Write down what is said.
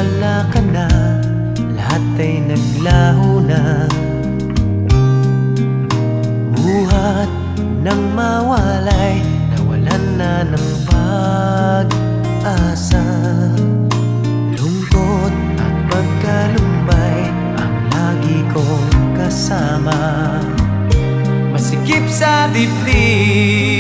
wala ka na, lahat ay naglaho na. Buhat ng mawalay, nawalan na ng pag-asa. Lungkot at pagkalumbay ang lagi kong kasama. Masikip sa dibdib